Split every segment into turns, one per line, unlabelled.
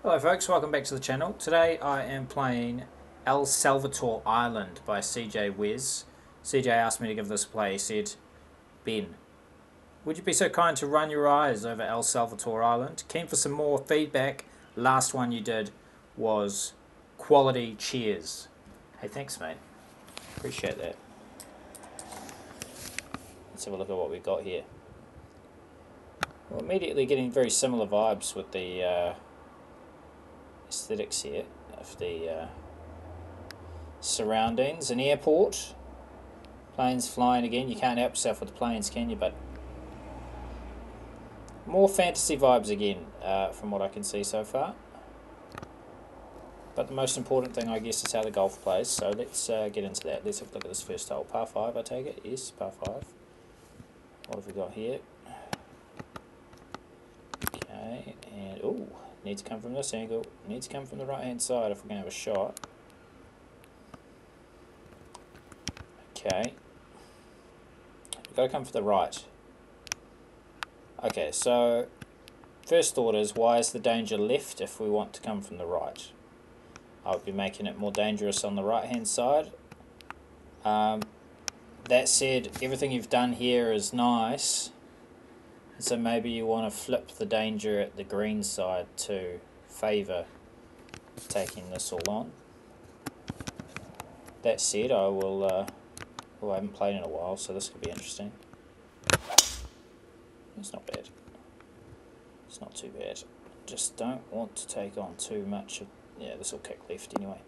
Hello folks, welcome back to the channel. Today I am playing Salvatore Island by CJWez. CJ asked me to give this a play. He said, Ben, would you be so kind to run your eyes over Salvatore Island? Keen for some more feedback. Last one you did was quality cheers. Hey, thanks mate. Appreciate that. Let's have a look at what we got here. We're immediately getting very similar vibes with the aesthetics here of the surroundings. An airport, planes flying again. You can't help yourself with the planes, can you? But more fantasy vibes again, from what I can see so far. But the most important thing, I guess, is how the golf plays. So let's get into that. Let's have a look at this first hole. Par 5, I take it. Yes, par 5. What have we got here? Okay, and ooh, needs to come from this angle. Needs to come from the right hand side if we're going to have a shot. Okay. We've got to come from the right. Okay, so first thought is, why is the danger left if we want to come from the right? I would be making it more dangerous on the right hand side. That said, everything you've done here is nice. So maybe you want to flip the danger at the green side to favour taking this all on. That said, I will. I haven't played in a while, so this could be interesting. It's not bad. It's not too bad. Just don't want to take on too much of. Yeah, this will kick left anyway.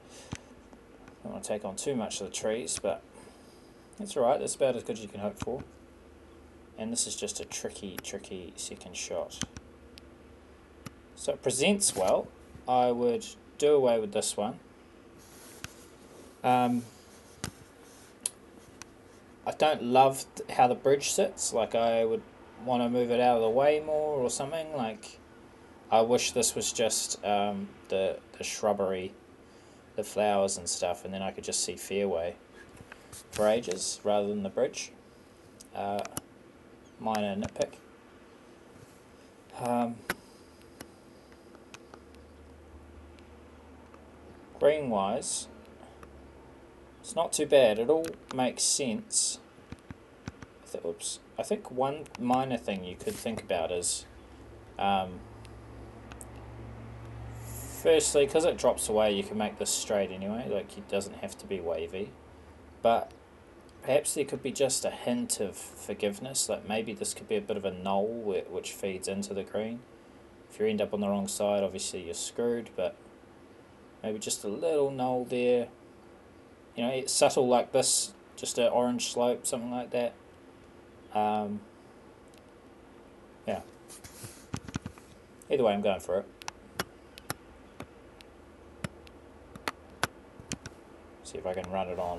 Don't want to take on too much of the trees, but that's alright. That's about as good as you can hope for. And this is just a tricky second shot. So it presents well. I would do away with this one. I don't love how the bridge sits. Like, I would want to move it out of the way more or something. Like, I wish this was just the shrubbery, the flowers and stuff, and then I could just see fairway for ages rather than the bridge. Minor nitpick. Green wise, it's not too bad. It all makes sense. Oops. I think one minor thing you could think about is, firstly, because it drops away, you can make this straight anyway. Like, it doesn't have to be wavy. But perhaps there could be just a hint of forgiveness. Like, maybe this could be a bit of a knoll which feeds into the green. If you end up on the wrong side, obviously you're screwed, but maybe just a little knoll there. You know, it's subtle like this, just an orange slope, something like that. Yeah. Either way, I'm going for it. See if I can run it on.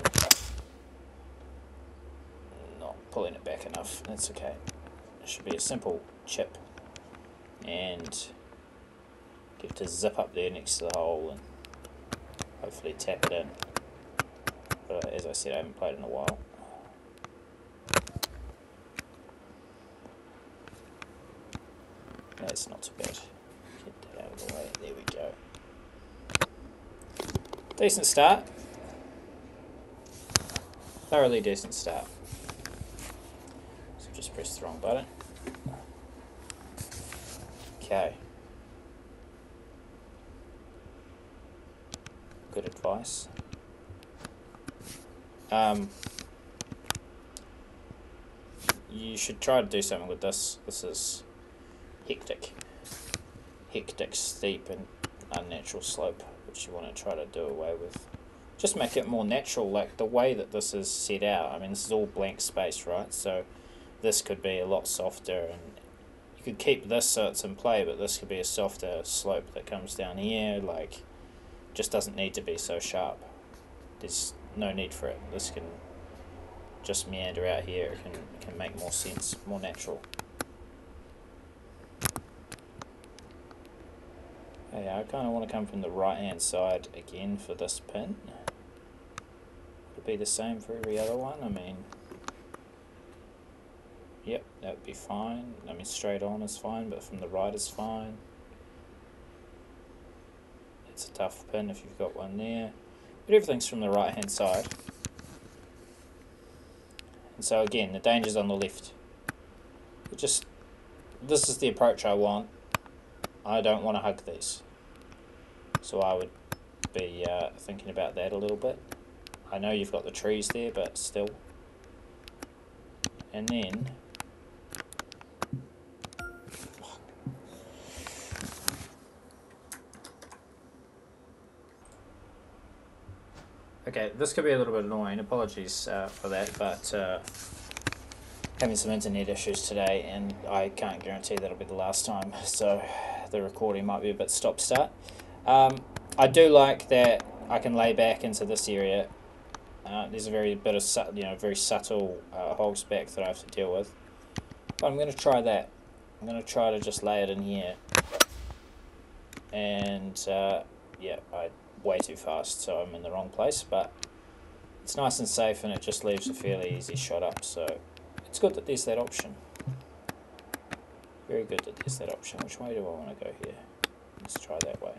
Not pulling it back enough. That's okay. It should be a simple chip. And get to zip up there next to the hole and hopefully tap it in. But as I said, I haven't played in a while. That's not too bad. Get that out of the way. There we go. Decent start. Thoroughly decent start. So just press the wrong button. Okay. Good advice. You should try to do something with this. This is hectic, steep and unnatural slope, which you want to try to do away with. Just make it more natural, like the way that this is set out. I mean, this is all blank space, right? So this could be a lot softer, and you could keep this so it's in play, but this could be a softer slope that comes down here. Like, just doesn't need to be so sharp. There's no need for it. This can just meander out here. It can make more sense, more natural. Yeah, I kind of want to come from the right hand side again for this pin. Would it be the same for every other one? I mean, yep, that would be fine. I mean, straight on is fine, but from the right is fine. It's a tough pin if you've got one there. But everything's from the right hand side. And so again, the danger's on the left. This is the approach I want. I don't want to hug these. So I would be thinking about that a little bit. I know you've got the trees there, but still. And then okay, this could be a little bit annoying, apologies for that, but having some internet issues today, and I can't guarantee that'll be the last time, so the recording might be a bit stop-start. I do like that I can lay back into this area. There's a very subtle hogs back that I have to deal with, but I'm going to try that. I'm going to try to just lay it in here, and yeah, way too fast, so I'm in the wrong place, but it's nice and safe, and it just leaves a fairly easy shot up, so it's good that there's that option. Very good that there's that option. Which way do I want to go here? Let's try that way.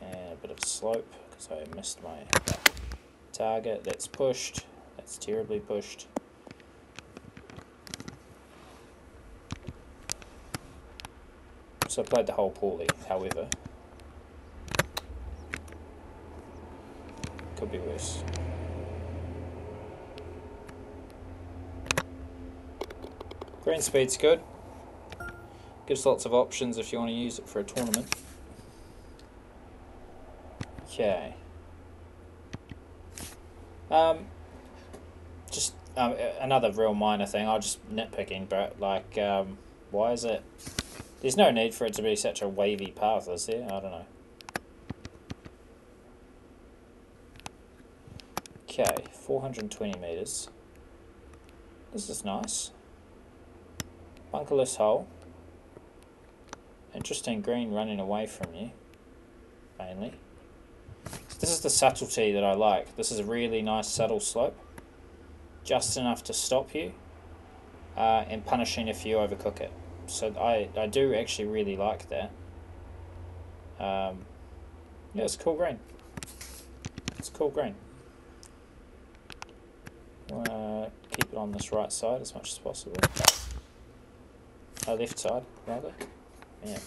And a bit of slope, because I missed my target. That's pushed. That's terribly pushed. So I played the hole poorly, however. Could be worse. Green speed's good. Gives lots of options if you want to use it for a tournament. Okay. Just another real minor thing. I'm just nitpicking, but like, why is it? There's no need for it to be such a wavy path, is there? I don't know. Okay, 420 meters. This is nice. Bunkerless hole. Interesting green running away from you, mainly. So this is the subtlety that I like. This is a really nice subtle slope. Just enough to stop you, and punishing if you overcook it. So I do actually really like that. Yeah, it's cool green. It's cool green. Keep it on this right side as much as possible. Left side, rather. Yeah.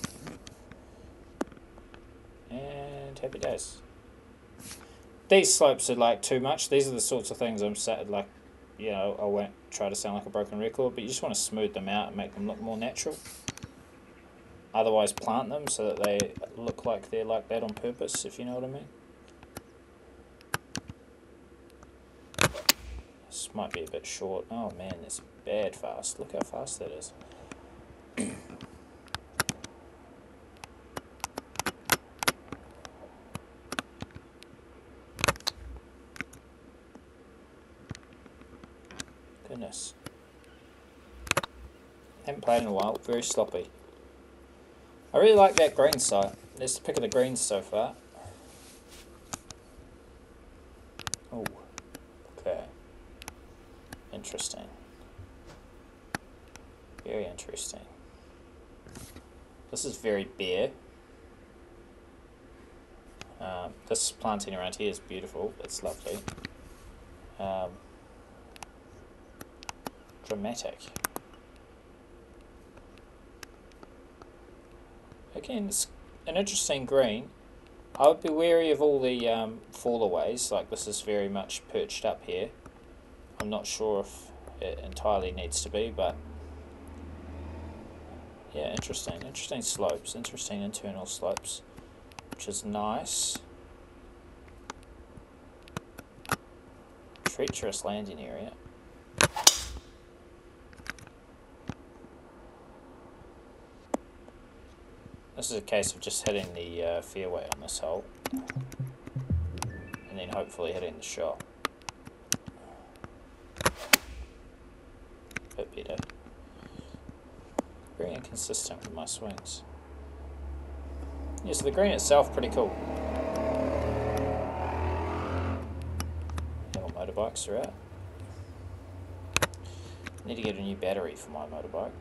And happy days. These slopes are like too much. These are the sorts of things I'm like, you know, I won't try to sound like a broken record, but you just want to smooth them out and make them look more natural. Otherwise plant them so that they look like they're like that on purpose, if you know what I mean. This might be a bit short. Oh man, that's bad fast. Look how fast that is. Goodness. Haven't played in a while. Very sloppy. I really like that green site. That's the pick of the greens so far. Oh. Okay. Interesting. Very interesting. This is very bare. This planting around here is beautiful. It's lovely. Dramatic. Again, it's an interesting green. I would be wary of all the fallaways, like this is very much perched up here. I'm not sure if it entirely needs to be, but yeah, interesting. Interesting slopes, interesting internal slopes, which is nice. Treacherous landing area. This is a case of just hitting the fairway on this hole, and then hopefully hitting the shot. A bit better. Very inconsistent with my swings. Yeah, so the green itself pretty cool. Yeah, all motorbikes are out. Need to get a new battery for my motorbike.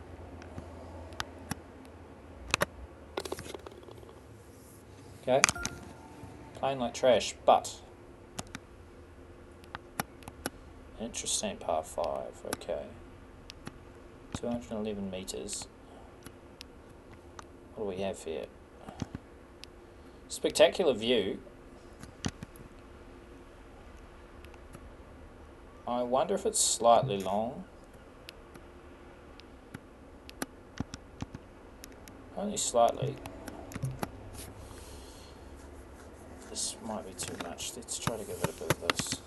Okay. Playing like trash, but interesting par 5, okay. 211 metres. What do we have here? Spectacular view. I wonder if it's slightly long. Only slightly. This might be too much. Let's try to give it a bit of this.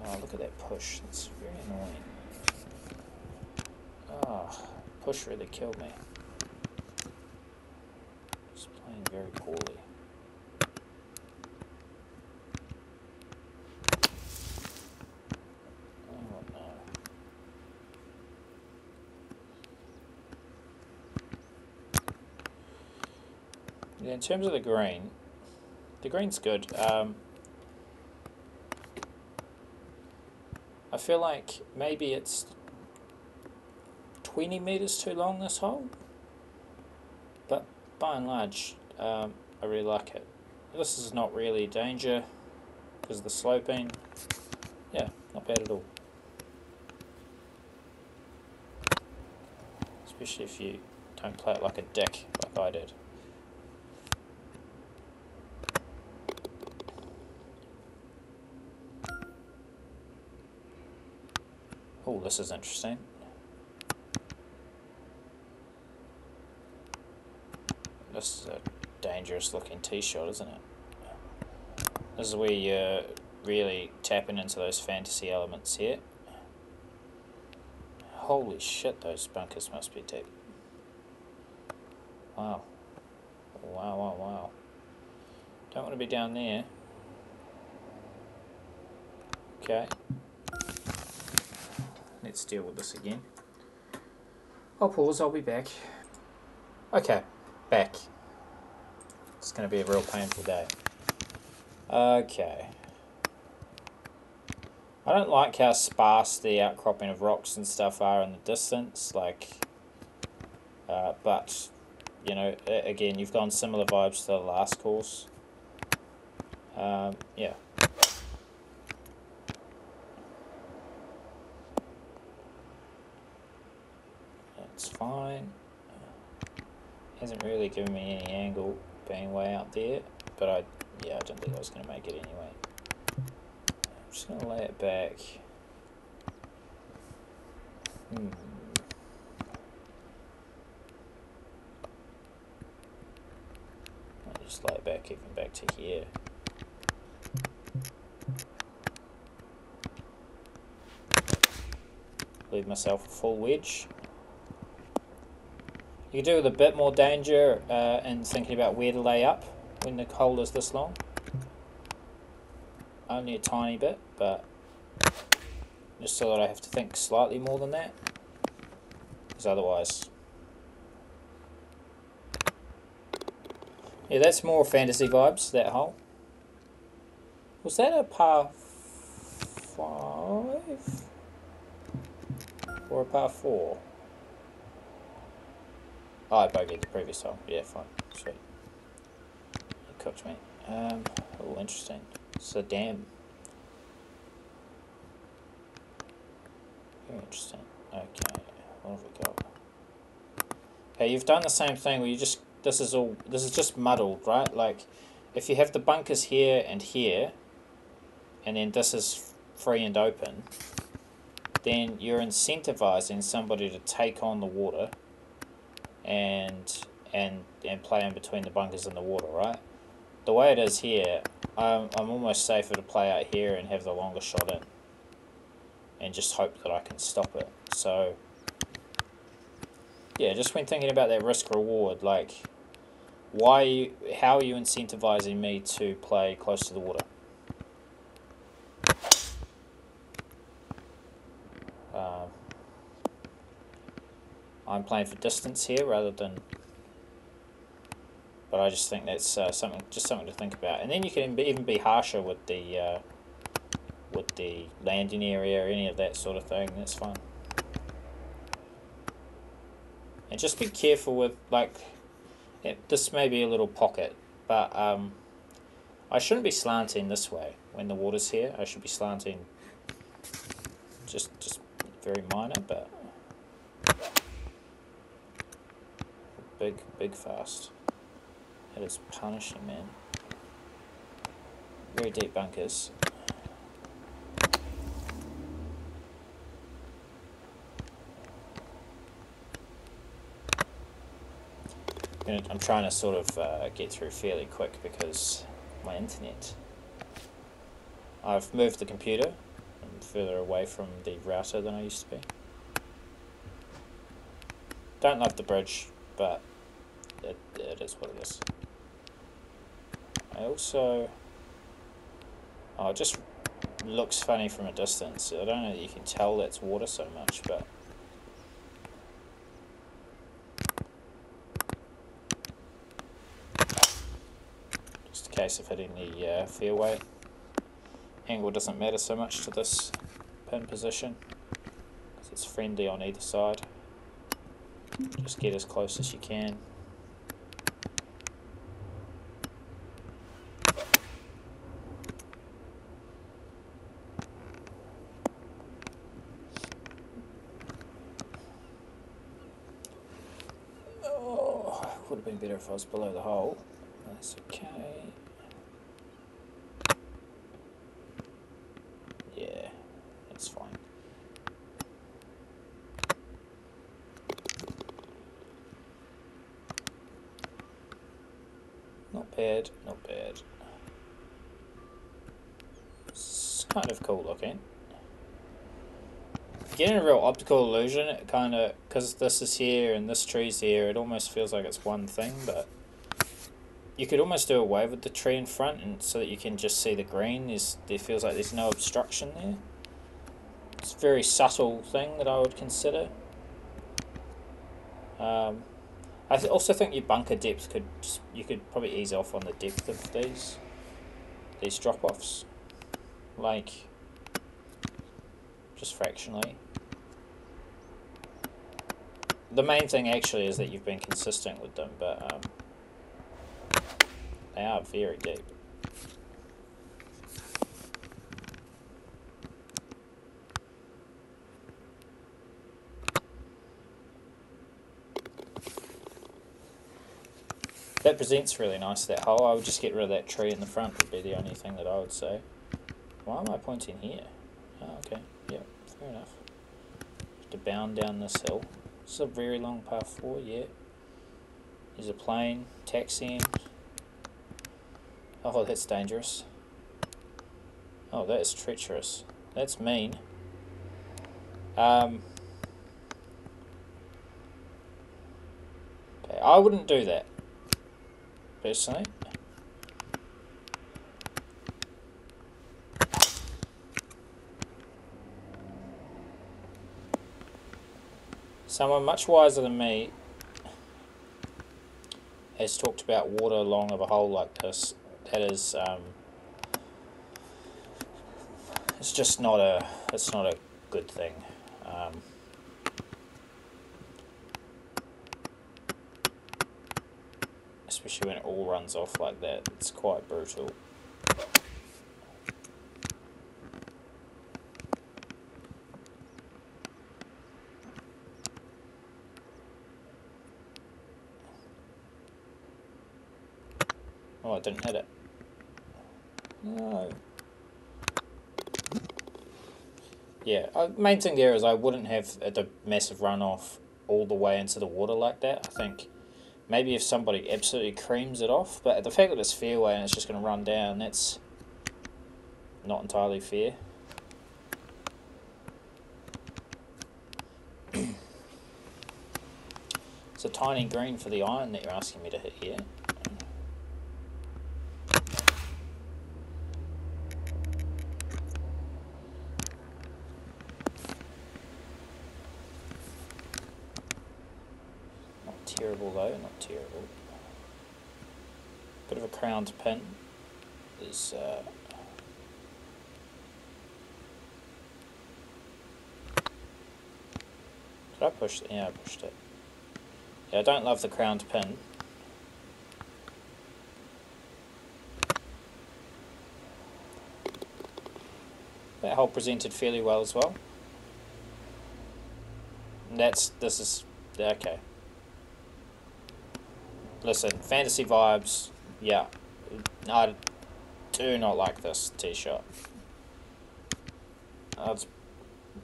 Oh, look at that push. It's very annoying. Ah, push really killed me. Just playing very poorly. Oh no. Yeah, in terms of the green's good. I feel like maybe it's 20 metres too long, this hole, but by and large I really like it. This is not really danger because of the sloping. Yeah, not bad at all, especially if you don't play it like a dick like I did. Oh, this is interesting. This is a dangerous looking tee shot, isn't it? This is where you're really tapping into those fantasy elements here. Holy shit, those bunkers must be deep. Wow. Wow, wow, wow. Don't want to be down there. Okay. Let's deal with this again. I'll pause, I'll be back. Okay, back. It's going to be a real painful day. Okay. I don't like how sparse the outcropping of rocks and stuff are in the distance, like, but, you know, again, you've gone similar vibes to the last course. Yeah. That's fine. Hasn't really given me any angle being way out there, but I don't think I was going to make it anyway. I'm just going to lay it back. I'll just lay it back even back to here. Leave myself a full wedge. You can do with a bit more danger in thinking about where to lay up when the hole is this long. Only a tiny bit, but just so that I have to think slightly more than that, because otherwise... Yeah, that's more fantasy vibes, that hole. Was that a par 5? Or a par 4? Oh, I bogeyed the previous hole. Yeah, fine. Sweet. You cooked me. Oh, interesting. So, damn. Very interesting. Okay, what have we got? Okay, you've done the same thing where you just... This is just muddled, right? Like, if you have the bunkers here, and then this is free and open, then you're incentivizing somebody to take on the water and play in between the bunkers and the water, right? The way it is here, I'm almost safer to play out here and have the longer shot in and just hope that I can stop it. So yeah, just when thinking about that risk reward, like, how are you incentivizing me to play close to the water? I'm playing for distance here rather than, but I just think that's something to think about. And then you can even be harsher with the landing area or any of that sort of thing. That's fine. And just be careful with, like, this may be a little pocket, but I shouldn't be slanting this way when the water's here. I should be slanting just very minor, but big fast. It is punishing, man. Very deep bunkers. I'm trying to sort of get through fairly quick because my internet. I've moved the computer. I'm further away from the router than I used to be. Don't love the bridge, but it is what it is. I also... Oh, it just looks funny from a distance. I don't know that you can tell that's water so much, but... Just a case of hitting the fairway. Angle doesn't matter so much to this pin position, because it's friendly on either side. Just get as close as you can. Oh, would have been better if I was below the hole. That's okay. Yeah, that's fine. Not bad, not bad. It's kind of cool looking. Getting a real optical illusion, it kind of, because this is here and this tree's here, it almost feels like it's one thing, but you could almost do away with the tree in front and so that you can just see the green. There feels like there's no obstruction there. It's a very subtle thing that I would consider. I also think your bunker depth you could probably ease off on the depth of these drop-offs, like just fractionally. The main thing actually is that you've been consistent with them, but they are very deep. That presents really nice, that hole. I would just get rid of that tree in the front, would be the only thing that I would say. Why am I pointing here? Oh, okay. Yep, fair enough. Have to bound down this hill. This is a very long par 4, yeah. There's a plane, taxiing. Oh, that's dangerous. Oh, that is treacherous. That's mean. Okay, I wouldn't do that, personally. Someone much wiser than me has talked about water long of a hole like this. That is, it's just not a good thing. Especially when it all runs off like that, it's quite brutal. Oh, I didn't hit it. No. Yeah, main thing there is I wouldn't have the massive runoff all the way into the water like that. I think maybe if somebody absolutely creams it off, but the fact that it's fairway and it's just going to run down, that's not entirely fair. It's a tiny green for the iron that you're asking me to hit here. Terrible though, not terrible. Bit of a crowned pin is did I push it? Yeah, I pushed it. Yeah, I don't love the crowned pin. That hole presented fairly well as well. This is, okay. Listen, fantasy vibes, yeah. I do not like this tee shot. It's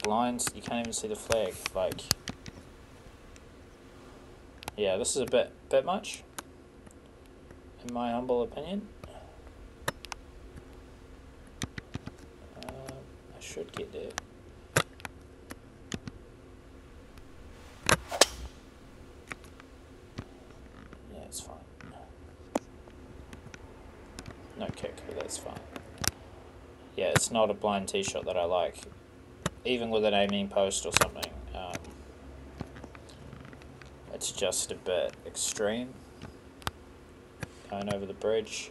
blind, you can't even see the flag, like, yeah, this is a bit much, in my humble opinion. I should get there. Yeah, it's fine. No kick, but that's fine. Yeah, it's not a blind tee shot that I like, even with an aiming post or something. It's just a bit extreme, going over the bridge.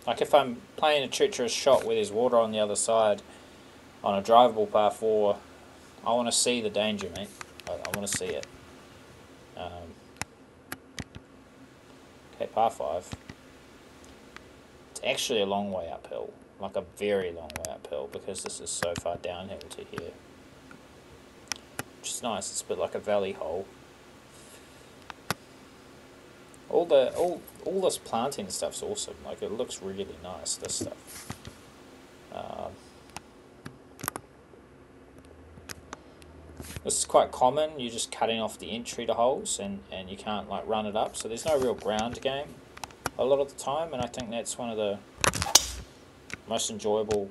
Like if I'm playing a treacherous shot where there's water on the other side on a drivable par 4, I want to see the danger, mate. I want to see it. Okay, par 5. It's actually a long way uphill, like a very long way uphill, because this is so far downhill to here. Which is nice. It's a bit like a valley hole. All this planting stuff's awesome. Like, it looks really nice, this stuff. This is quite common. You're just cutting off the entry to holes, and you can't like run it up. So there's no real ground game a lot of the time, and I think that's one of the most enjoyable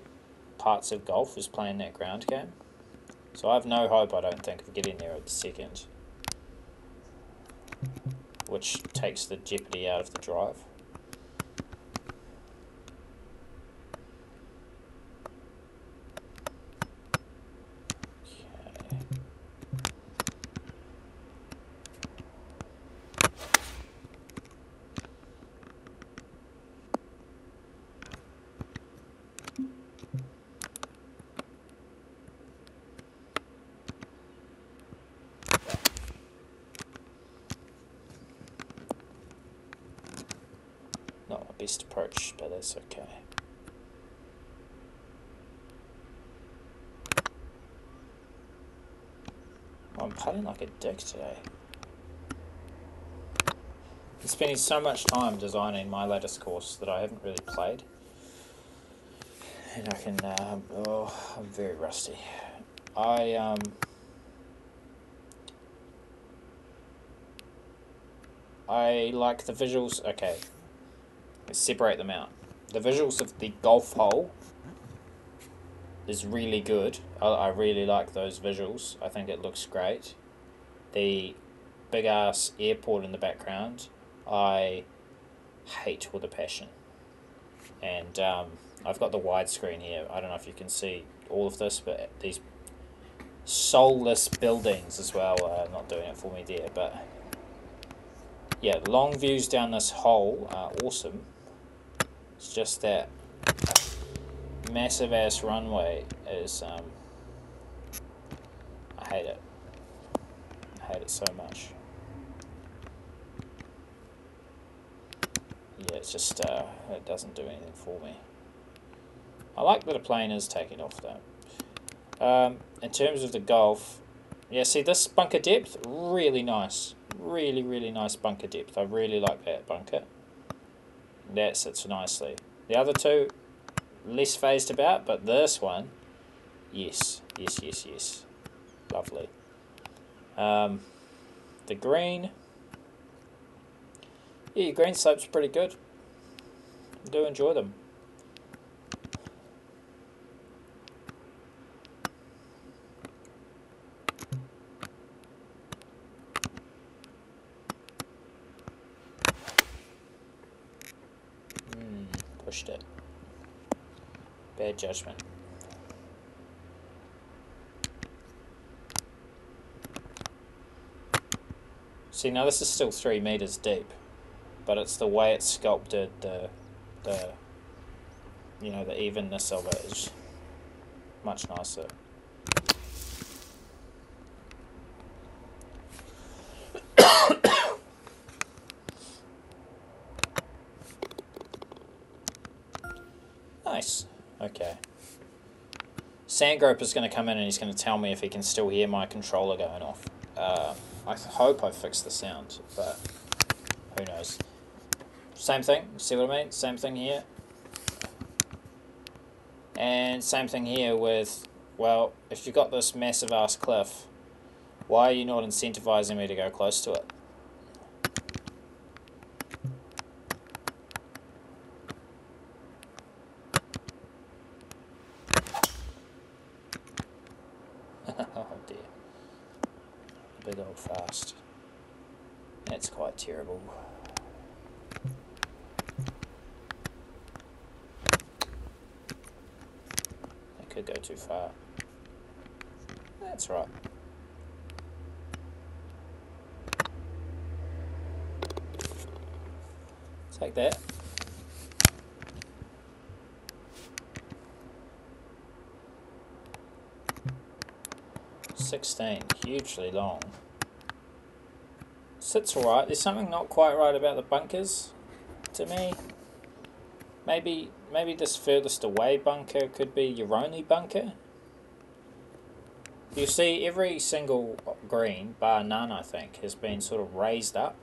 parts of golf, is playing that ground game. So I have no hope, I don't think, of getting there at the second, which takes the jeopardy out of the drive. Okay. Not my best approach, but that's okay. I'm putting like a dick today. I'm spending so much time designing my latest course that I haven't really played. And I can, I'm very rusty. I like the visuals. Okay, let's separate them out. The visuals of the golf hole is really good. I really like those visuals. I think it looks great. The big ass airport in the background, I hate with a passion. And I've got the widescreen here. I don't know if you can see all of this, but these soulless buildings as well are not doing it for me there. But yeah, long views down this hole are awesome. It's just that massive ass runway is I hate it. I hate it so much. Yeah, it's just it doesn't do anything for me. I like that a plane is taking off though. In terms of the golf, yeah, see this bunker depth, really nice. Really, really nice bunker depth. I really like that bunker. That sits nicely. The other two, less phased about, but this one, yes, yes, yes, yes. Lovely. The green, yeah, your green slope's pretty good. I do enjoy them. Pushed it. Bad judgment. See, now this is still 3 meters deep, but it's the way it's sculpted, the you know, the evenness of it is much nicer. Nice. Okay. Sandgroper's going to come in and he's going to tell me if he can still hear my controller going off. I hope I fixed the sound, but who knows. Same thing, see what I mean? Same thing here. And same thing here with, well, if you've got this massive ass cliff, why are you not incentivizing me to go close to it? Oh dear. Big old fast. That's quite terrible. That could go too far. That's right. Take that. $16, hugely long. Sits alright. There's something not quite right about the bunkers to me. Maybe this furthest away bunker could be your only bunker. You see, every single green, bar none I think, has been sort of raised up.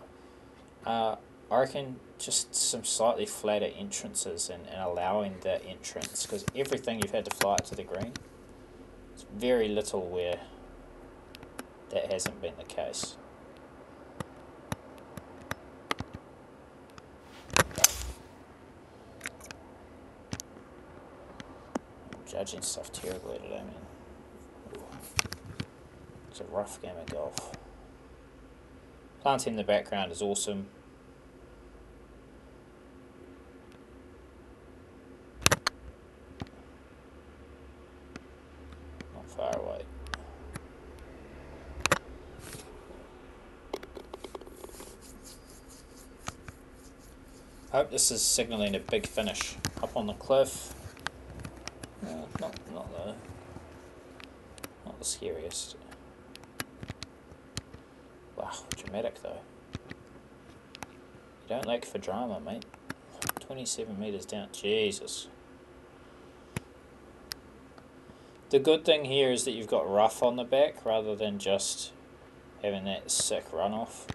I reckon just some slightly flatter entrances and allowing that entrance, because everything you've had to fly it to the green. It's very little where that hasn't been the case. I'm judging stuff terribly today, man. It's a rough game of golf. Planting in the background is awesome. Not far away. I hope this is signalling a big finish. Up on the cliff. Not the scariest. Wow, dramatic though. You don't look for drama, mate. 27 meters down. Jesus. The good thing here is that you've got rough on the back rather than just having that sick runoff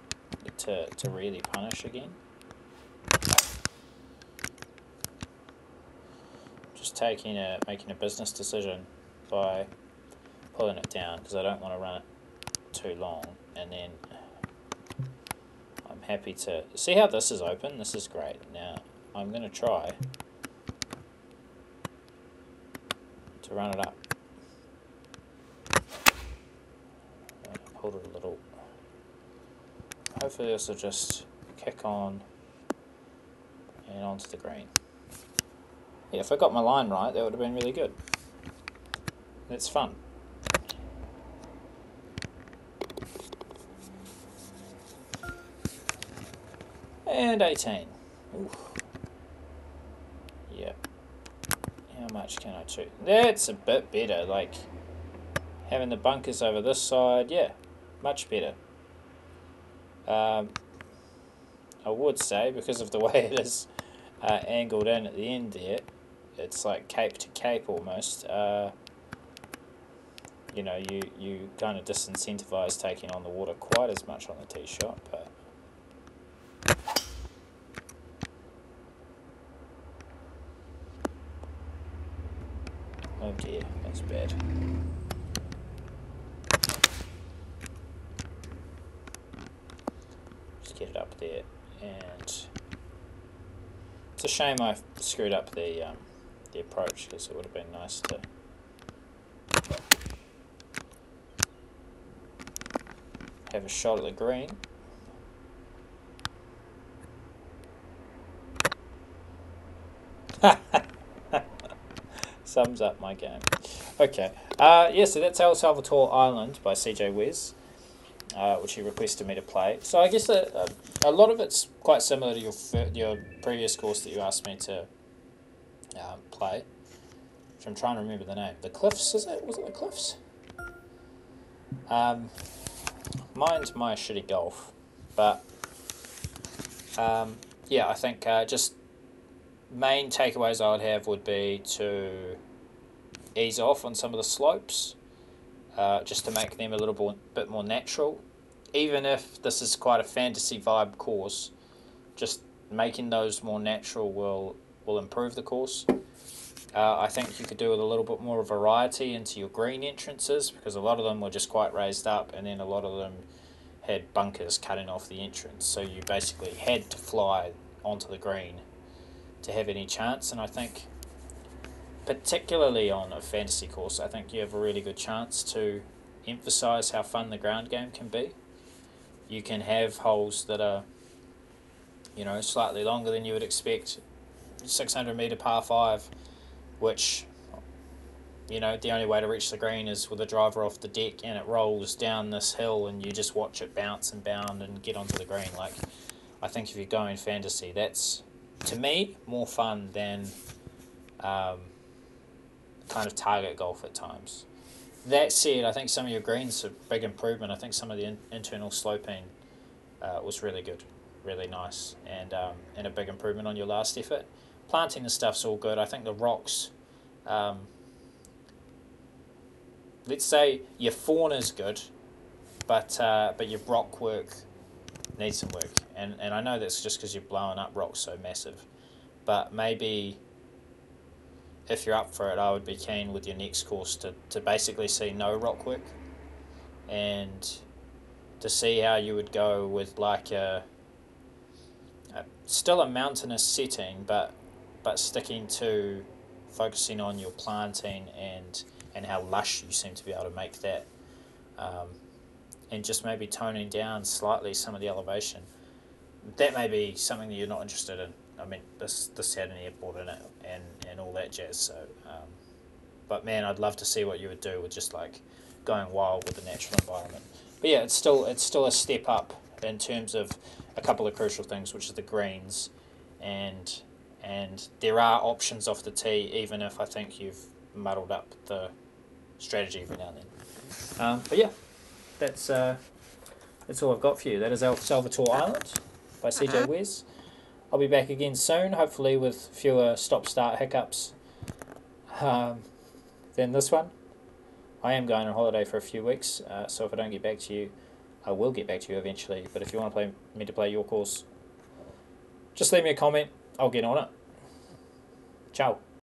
to really punish again. Just making a business decision by pulling it down because I don't want to run it too long, and then I'm happy to see how this is open. This is great. Now I'm going to try to run it up. I pulled it a little. Hopefully this will just kick on and onto the green. Yeah, if I got my line right, that would have been really good. That's fun. And 18. Oof. Yeah. How much can I shoot? That's a bit better. Like, having the bunkers over this side, yeah, much better. I would say, because of the way it is angled in at the end there, it's like cape to cape almost. You know, you kind of disincentivize taking on the water quite as much on the tee shot, but oh dear, that's bad. Just get it up there, and it's a shame I screwed up the approach, because it would have been nice to have a shot at the green. Sums up my game. Okay. Yeah, so that's El Salvatore Island by CJWez, which he requested me to play. So I guess a lot of it's quite similar to your previous course that you asked me to play, which which I'm trying to remember the name. The Cliffs, is it? Was it the Cliffs? Mind my shitty golf, but yeah, I think just main takeaways I would have would be to ease off on some of the slopes, just to make them a little bit more natural. Even if this is quite a fantasy vibe course, just making those more natural will improve the course. I think you could do with a little bit more variety into your green entrances, because a lot of them were just quite raised up, and then a lot of them had bunkers cutting off the entrance, so you basically had to fly onto the green to have any chance. And I think particularly on a fantasy course, I think you have a really good chance to emphasise how fun the ground game can be. You can have holes that are, you know, slightly longer than you would expect, 600 metre par 5, which, you know, the only way to reach the green is with a driver off the deck, and it rolls down this hill and you just watch it bounce and bound and get onto the green. Like, I think if you're going fantasy, that's, to me, more fun than kind of target golf at times. That said, I think some of your greens are a big improvement. I think some of the internal sloping was really good, really nice, and a big improvement on your last effort. Planting and stuff's all good. I think the rocks, let's say your fauna is good, but your rock work needs some work. And I know that's just because you're blowing up rocks so massive, but maybe if you're up for it, I would be keen with your next course to basically see no rock work, and to see how you would go with like still a mountainous setting, but sticking to focusing on your planting and how lush you seem to be able to make that, and just maybe toning down slightly some of the elevation. That may be something that you're not interested in. I mean, this had an airport in it and all that jazz. So, but man, I'd love to see what you would do with just like going wild with the natural environment. But yeah, it's still a step up in terms of a couple of crucial things, which is the greens, and there are options off the tee, even if I think you've muddled up the strategy every now and then. But yeah, that's all I've got for you. That is Salvatore Island by CJWez. I'll be back again soon, hopefully with fewer stop-start hiccups than this one. I am going on holiday for a few weeks, so if I don't get back to you, I will get back to you eventually. But if you want me to play your course, just leave me a comment. I'll get on it. Ciao.